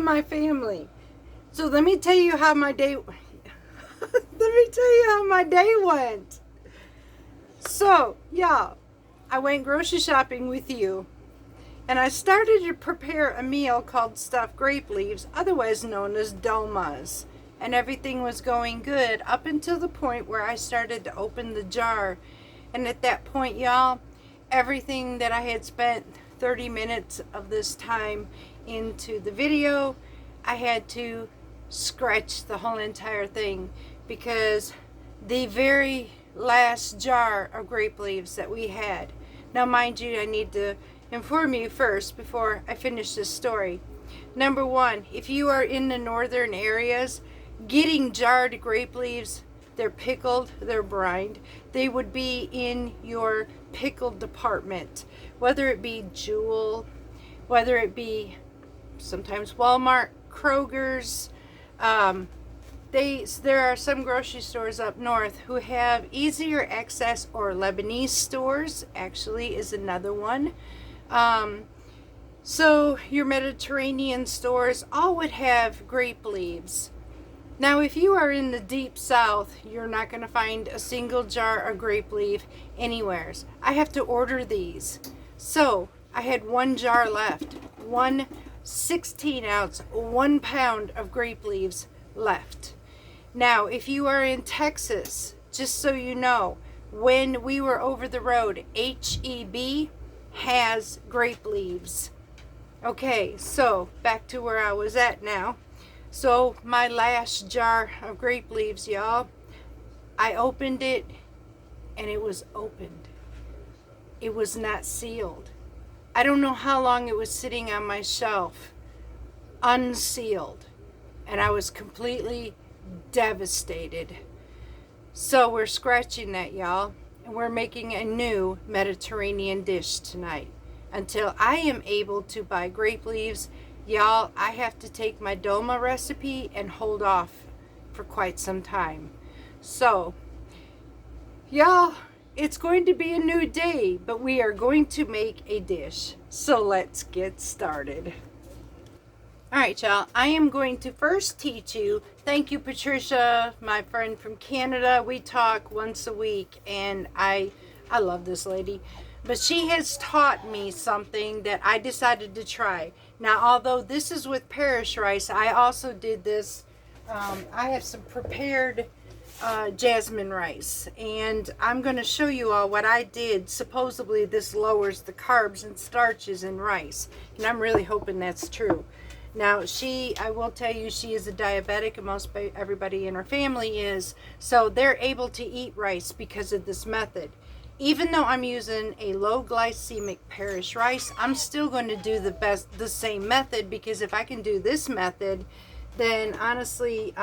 of my family. So let me tell you how my day went. So, yeah, I went grocery shopping with you, and I started to prepare a meal called stuffed grape leaves, otherwise known as dolmas. And everything was going good up until the point where I started to open the jar. And at that point, y'all, everything that I had spent 30 minutes of this time into the video, I had to scratch the whole entire thing, because the very last jar of grape leaves that we had. Now, mind you, I need to inform you first before I finish this story. Number one, if you are in the northern areas, getting jarred grape leaves, they're pickled, they're brined. They would be in your pickle department, whether it be Jewel, whether it be sometimes Walmart, Kroger's. There are some grocery stores up north who have easier access, or Lebanese stores actually is another one. So your Mediterranean stores all would have grape leaves. Now, if you are in the deep south, you're not going to find a single jar of grape leaf anywhere. I have to order these. So I had one jar left, one 16-ounce, 1 pound of grape leaves left. Now, if you are in Texas, just so you know, when we were over the road, HEB has grape leaves. Okay, so back to where I was at now. So my last jar of grape leaves, y'all, I opened it and it was opened. It was not sealed. I don't know how long it was sitting on my shelf, unsealed, and I was completely devastated. So we're scratching that, y'all, and we're making a new Mediterranean dish tonight. Until I am able to buy grape leaves, y'all, I have to take my dolma recipe and hold off for quite some time. So, y'all, it's going to be a new day, but we are going to make a dish. So let's get started. Alright, y'all, I am going to first teach you. Thank you, Patricia, my friend from Canada. We talk once a week, and I love this lady. But she has taught me something that I decided to try. Now, although this is with parish rice, I also did this. I have some prepared jasmine rice, and I'm going to show you all what I did. Supposedly, this lowers the carbs and starches in rice, and I'm really hoping that's true. Now, I will tell you, she is a diabetic, and most everybody in her family is, so they're able to eat rice because of this method. Even though I'm using a low glycemic parish rice, I'm still going to do the same method, because if I can do this method, then honestly,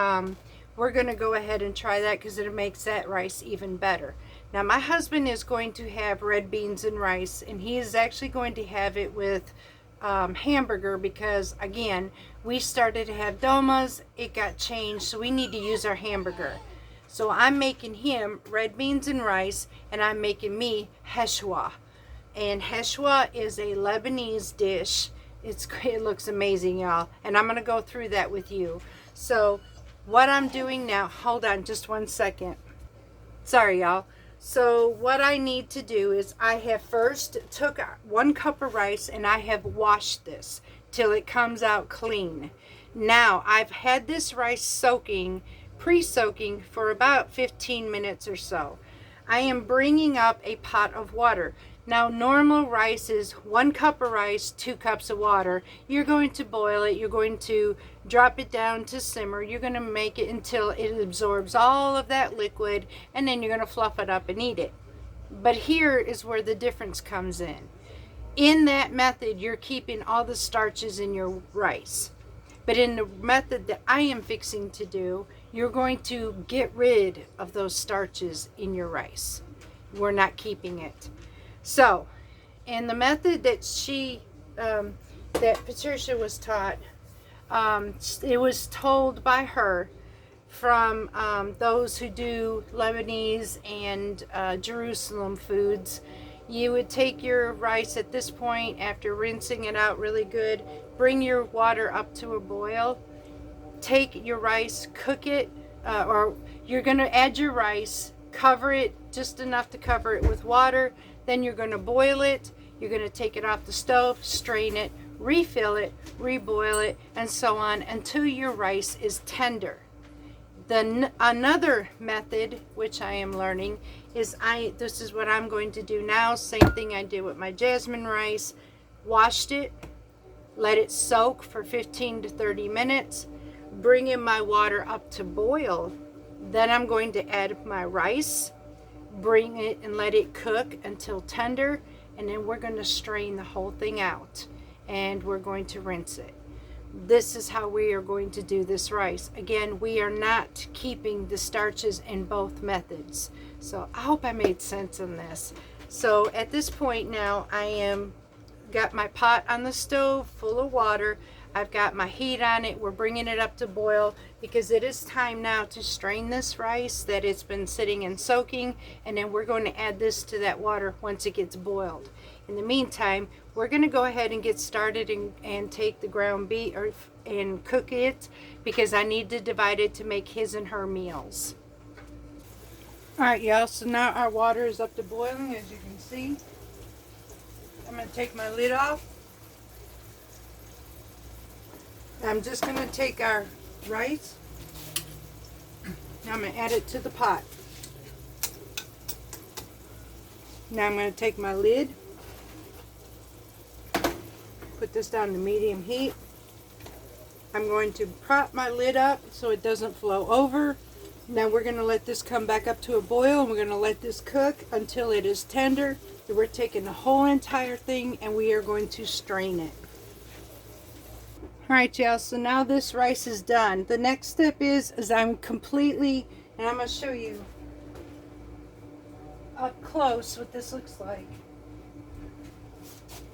we're going to go ahead and try that, because it makes that rice even better. Now, my husband is going to have red beans and rice, and he is actually going to have it with hamburger, because again, we started to have dolmas, it got changed, so we need to use our hamburger. So I'm making him red beans and rice, and I'm making me hashweh. And hashweh is a Lebanese dish. It looks amazing, y'all. And I'm going to go through that with you. So what I'm doing now, hold on just 1 second. Sorry, y'all. So what I need to do is I have first took 1 cup of rice, and I have washed this till it comes out clean. Now I've had this rice pre-soaking for about 15 minutes or so. I am bringing up a pot of water. Now, normal rice is 1 cup of rice, 2 cups of water. You're going to boil it. You're going to drop it down to simmer. You're going to make it until it absorbs all of that liquid, and then you're going to fluff it up and eat it. But here is where the difference comes in. In that method, you're keeping all the starches in your rice. But in the method that I am fixing to do, you're going to get rid of those starches in your rice. We're not keeping it. So, in the method that that Patricia was taught, it was told by her from those who do Lebanese and Jerusalem foods. You would take your rice at this point, after rinsing it out really good, bring your water up to a boil, take your rice, cook it, or you're going to add your rice, cover it just enough to cover it with water, then you're going to boil it, you're going to take it off the stove, strain it, refill it, reboil it, and so on until your rice is tender. Then another method, which I am learning, is this is what I'm going to do now. Same thing I did with my jasmine rice. Washed it, let it soak for 15 to 30 minutes, bring in my water up to boil. Then I'm going to add my rice, bring it and let it cook until tender, and then we're going to strain the whole thing out and we're going to rinse it. This is how we are going to do this rice. Again, we are not keeping the starches in both methods. So I hope I made sense on this. So at this point now, I am got my pot on the stove full of water. I've got my heat on it. We're bringing it up to boil because it is time now to strain this rice that it's been sitting and soaking, and then we're going to add this to that water once it gets boiled. In the meantime, we're going to go ahead and get started and take the ground beef and cook it, because I need to divide it to make his and her meals. Alright y'all, so now our water is up to boiling, as you can see. I'm going to take my lid off. I'm just going to take our rice. Now I'm going to add it to the pot. Now I'm going to take my lid, put this down to medium heat. I'm going to prop my lid up so it doesn't flow over. Now we're going to let this come back up to a boil, and we're going to let this cook until it is tender. We're taking the whole entire thing and we are going to strain it. Alright y'all, so now this rice is done. The next step is I'm completely, and I'm going to show you up close what this looks like.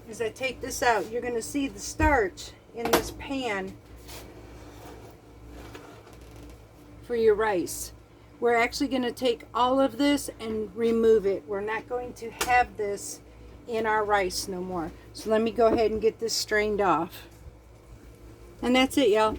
As I take this out, you're going to see the starch in this pan for your rice. We're actually going to take all of this and remove it. We're not going to have this in our rice no more. So let me go ahead and get this strained off. And that's it, y'all.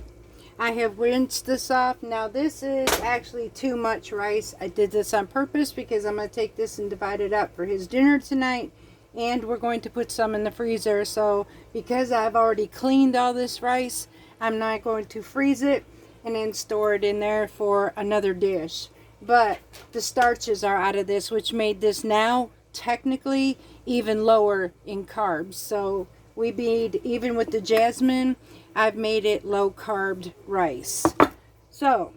I have rinsed this off. Now this is actually too much rice. I did this on purpose because I'm going to take this and divide it up for his dinner tonight. And we're going to put some in the freezer. So because I've already cleaned all this rice, I'm not going to freeze it and then store it in there for another dish. But the starches are out of this, which made this now technically even lower in carbs. So we made, even with the jasmine, I've made it low carb rice. So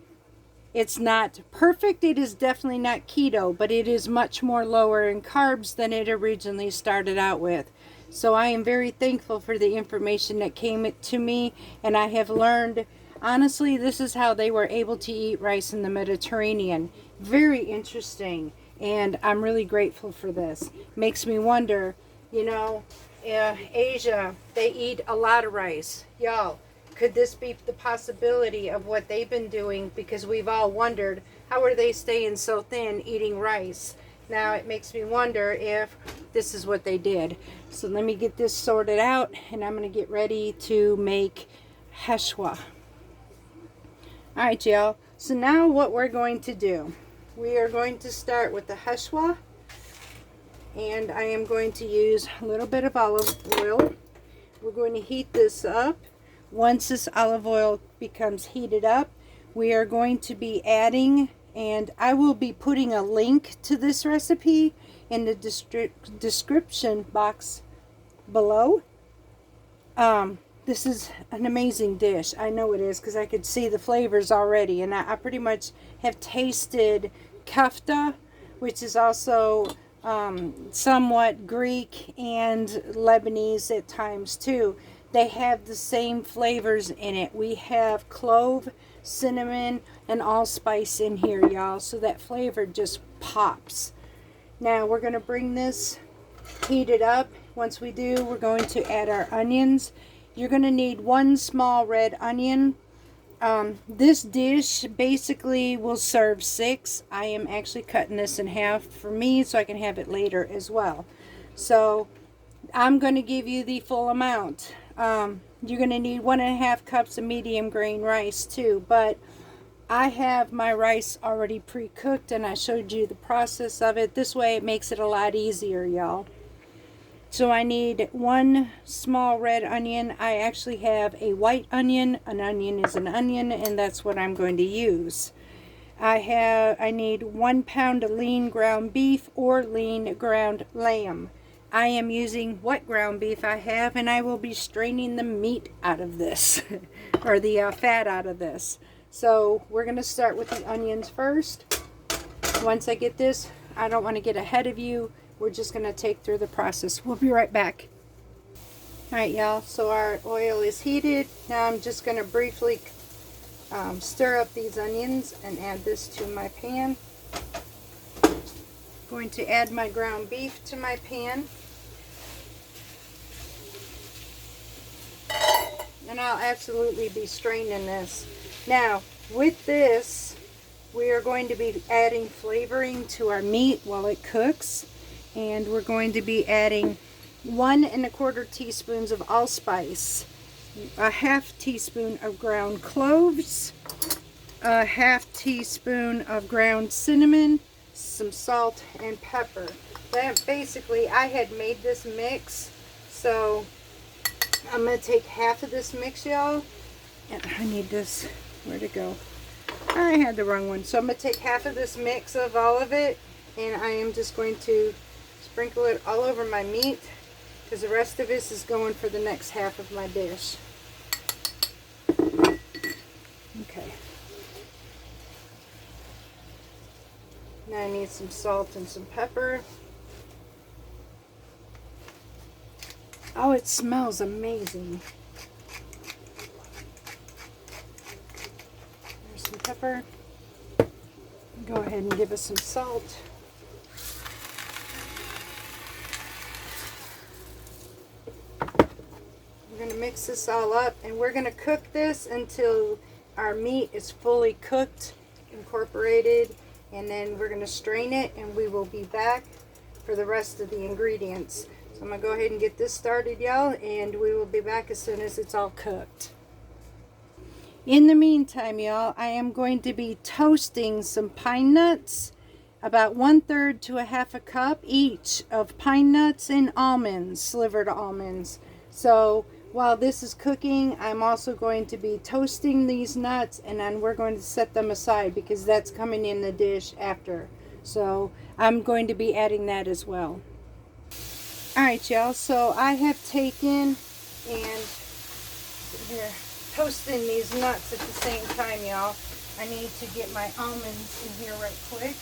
it's not perfect. It is definitely not keto, but it is much more lower in carbs than it originally started out with. So I am very thankful for the information that came to me, and I have learned, honestly, this is how they were able to eat rice in the Mediterranean. Very interesting, and I'm really grateful for this. Makes me wonder, you know, Asia, they eat a lot of rice. Y'all, could this be the possibility of what they've been doing? Because we've all wondered, how are they staying so thin eating rice? Now it makes me wonder if this is what they did. So let me get this sorted out, and I'm going to get ready to make hashweh. Alright y'all, so now what we're going to do, we are going to start with the hashweh, and I am going to use a little bit of olive oil. We're going to heat this up. Once this olive oil becomes heated up, we are going to be adding, and I will be putting a link to this recipe in the description box below. This is an amazing dish. I know it is, because I could see the flavors already, and I pretty much have tasted kafta, which is also somewhat Greek and Lebanese at times too. They have the same flavors in it. We have clove, cinnamon, and allspice in here, y'all, so that flavor just pops. Now we're going to bring this heated up. Once we do, we're going to add our onions. You're going to need 1 small red onion. This dish basically will serve 6. I am actually cutting this in half for me so I can have it later as well. So I'm going to give you the full amount. You're going to need 1.5 cups of medium grain rice too, but I have my rice already pre-cooked and I showed you the process of it. This way it makes it a lot easier, y'all. So I need 1 small red onion. I actually have a white onion. An onion is an onion, and that's what I'm going to use. I need 1 pound of lean ground beef or lean ground lamb. I am using what ground beef I have, and I will be straining the meat out of this, or the fat out of this. So we're going to start with the onions first. Once I get this, I don't want to get ahead of you. We're just going to take through the process. We'll be right back. Alright, y'all, so our oil is heated. Now I'm just going to briefly stir up these onions and add this to my pan. Going to add my ground beef to my pan. And I'll absolutely be straining this. Now, with this, we are going to be adding flavoring to our meat while it cooks. And we're going to be adding 1¼ teaspoons of allspice, a 1/2 teaspoon of ground cloves, a 1/2 teaspoon of ground cinnamon, some salt and pepper. That basically, I had made this mix, so I'm going to take half of this mix, y'all. And I need this, where'd it go? I had the wrong one. So I'm going to take half of this mix of all of it, and I am just going to sprinkle it all over my meat, because the rest of this is going for the next half of my dish. Okay. Now I need some salt and some pepper. Oh, it smells amazing. There's some pepper. Go ahead and give us some salt. We're going to mix this all up, and we're going to cook this until our meat is fully cooked, incorporated, and then we're going to strain it, and we will be back for the rest of the ingredients. So I'm going to go ahead and get this started, y'all, and we will be back as soon as it's all cooked. In the meantime, y'all, I am going to be toasting some pine nuts, about 1/3 to a 1/2 cup each of pine nuts and almonds, slivered almonds. So while this is cooking, I'm also going to be toasting these nuts, and then we're going to set them aside because that's coming in the dish after. So I'm going to be adding that as well. Alright, y'all, so I have taken and here toasting these nuts at the same time, y'all. I need to get my almonds in here right quick.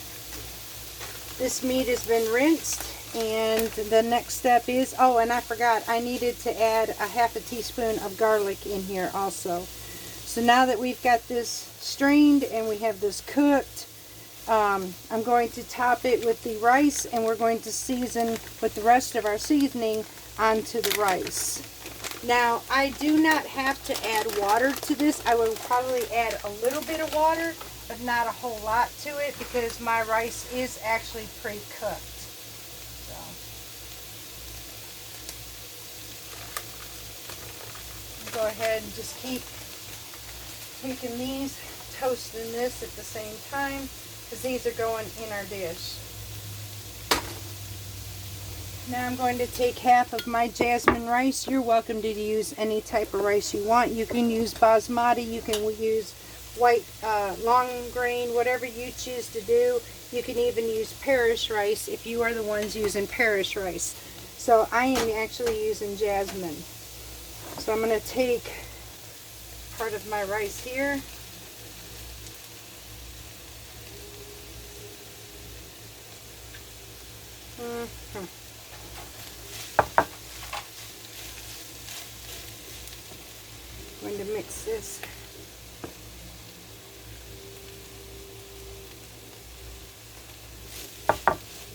This meat has been rinsed, and the next step is, oh, and I forgot, I needed to add a 1/2 teaspoon of garlic in here also. So now that we've got this strained and we have this cooked, I'm going to top it with the rice, and we're going to season with the rest of our seasoning onto the rice. Now, I do not have to add water to this. I will probably add a little bit of water, but not a whole lot to it, because my rice is actually pre-cooked. So, go ahead and just keep taking these, toasting this at the same time, because these are going in our dish. Now I'm going to take half of my jasmine rice. You're welcome to use any type of rice you want. You can use basmati, you can use white long grain, whatever you choose to do. You can even use Parish rice if you are the ones using Parish rice. So I am actually using jasmine. So I'm going to take part of my rice here. Going to mix this.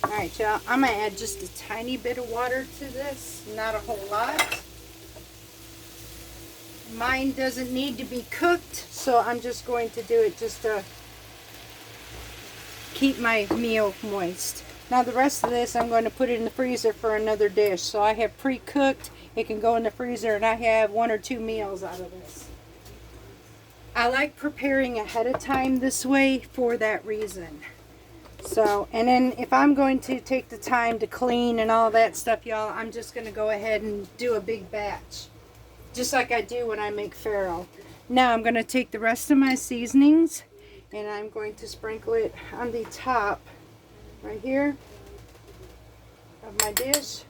Alright, y'all, I'm going to add just a tiny bit of water to this, not a whole lot. Mine doesn't need to be cooked, so I'm just going to do it just to keep my meal moist. Now the rest of this I'm going to put it in the freezer for another dish. So I have pre-cooked. It can go in the freezer and I have 1 or 2 meals out of this. I like preparing ahead of time this way for that reason. So, and then if I'm going to take the time to clean and all that stuff, y'all, I'm just going to go ahead and do a big batch. Just like I do when I make farro. Now I'm going to take the rest of my seasonings and I'm going to sprinkle it on the top right here of my dish.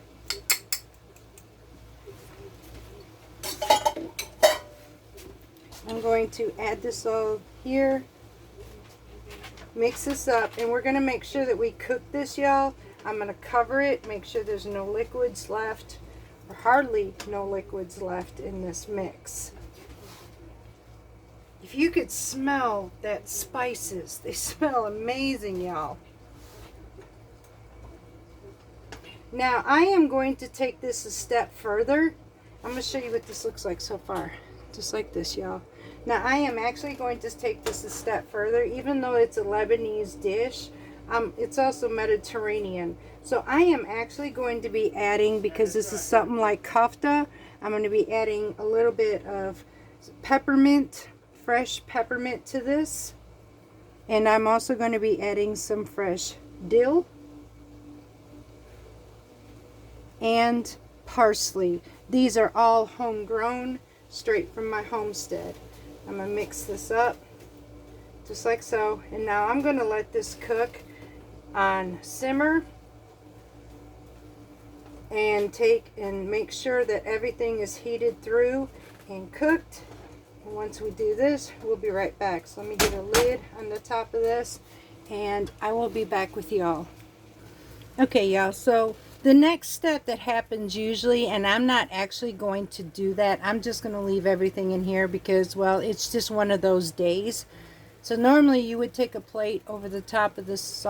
I'm going to add this all here. Mix this up, and we're going to make sure that we cook this, y'all. I'm going to cover it, make sure there's no liquids left, or hardly no liquids left in this mix. If you could smell that spices, they smell amazing, y'all. Now, I am going to take this a step further. I'm going to show you what this looks like so far. Just like this, y'all. Now I am actually going to take this a step further. Even though it's a Lebanese dish, it's also Mediterranean. So I am actually going to be adding, because this is something like kofta, I'm going to be adding a little bit of peppermint, fresh peppermint to this. And I'm also going to be adding some fresh dill and parsley. These are all homegrown, straight from my homestead. I'm going to mix this up just like so, and now I'm going to let this cook on simmer and make sure that everything is heated through and cooked. And once we do this, we'll be right back. So let me get a lid on the top of this and I will be back with y'all. Okay, y'all, so the next step that happens usually, and I'm not actually going to do that, I'm just going to leave everything in here because, well, it's just one of those days. So normally you would take a plate over the top of this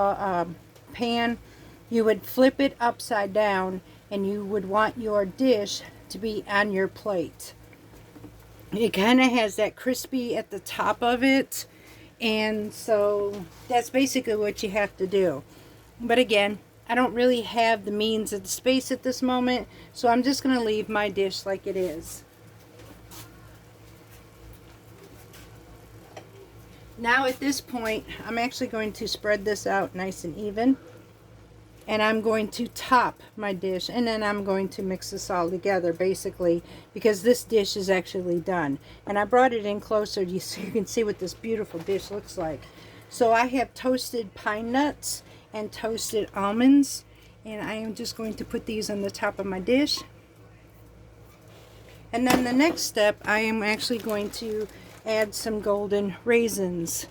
pan, you would flip it upside down, and you would want your dish to be on your plate. It kind of has that crispy at the top of it, and so that's basically what you have to do. But again, I don't really have the means of the space at this moment, so I'm just going to leave my dish like it is. Now at this point, I'm actually going to spread this out nice and even. And I'm going to top my dish, and then I'm going to mix this all together basically, because this dish is actually done. And I brought it in closer so you can see what this beautiful dish looks like. So I have toasted pine nuts and toasted almonds, and I am just going to put these on the top of my dish. And then the next step, I am actually going to add some golden raisins.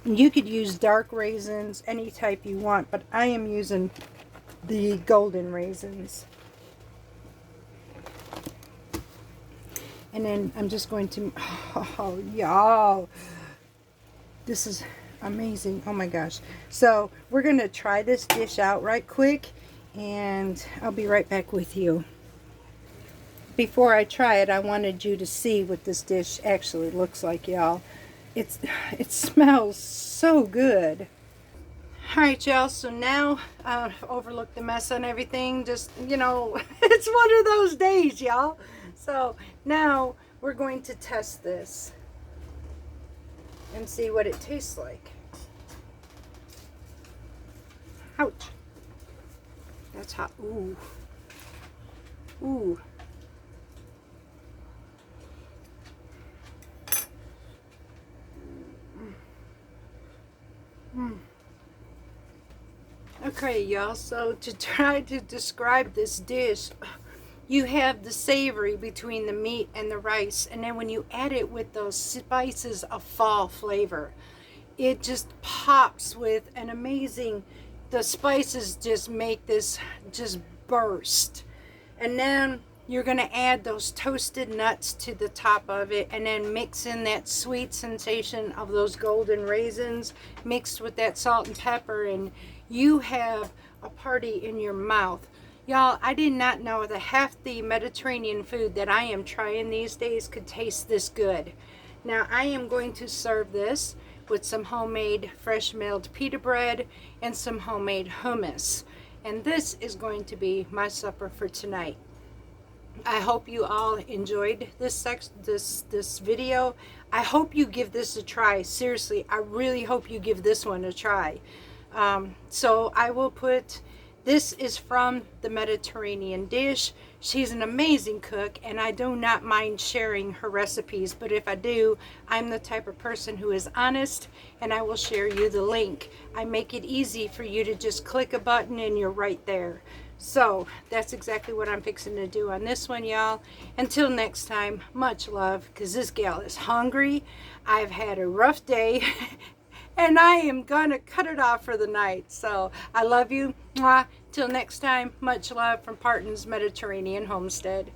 And you could use dark raisins, any type you want, but I am using the golden raisins. And then I'm just going to, oh y'all, this is amazing. Oh my gosh. So we're going to try this dish out right quick, and I'll be right back with you. Before I try it, I wanted you to see what this dish actually looks like, y'all. It smells so good. Alright, y'all, so now overlook the mess on everything. Just, you know, it's one of those days, y'all. So now we're going to test this and see what it tastes like. Ouch. That's hot. Ooh. Ooh. Okay, y'all, so to try to describe this dish, you have the savory between the meat and the rice, and then when you add it with those spices of fall flavor, it just pops with an amazing, the spices just make this just burst. And then you're going to add those toasted nuts to the top of it, and then mix in that sweet sensation of those golden raisins mixed with that salt and pepper, and you have a party in your mouth. Y'all, I did not know that half the Mediterranean food that I am trying these days could taste this good. Now I am going to serve this with some homemade fresh milled pita bread and some homemade hummus. And this is going to be my supper for tonight. I hope you all enjoyed this video. I hope you give this a try. Seriously, I really hope you give this one a try. So I will put, this is from the Mediterranean dish. She's an amazing cook, and I do not mind sharing her recipes, but if I do, I'm the type of person who is honest, and I will share you the link. I make it easy for you to just click a button and you're right there. So that's exactly what I'm fixing to do on this one, y'all. Until next time, much love, because this gal is hungry. I've had a rough day and I am gonna cut it off for the night. So I love you. Mwah. Till next time, much love from Parton's Mediterranean Homestead.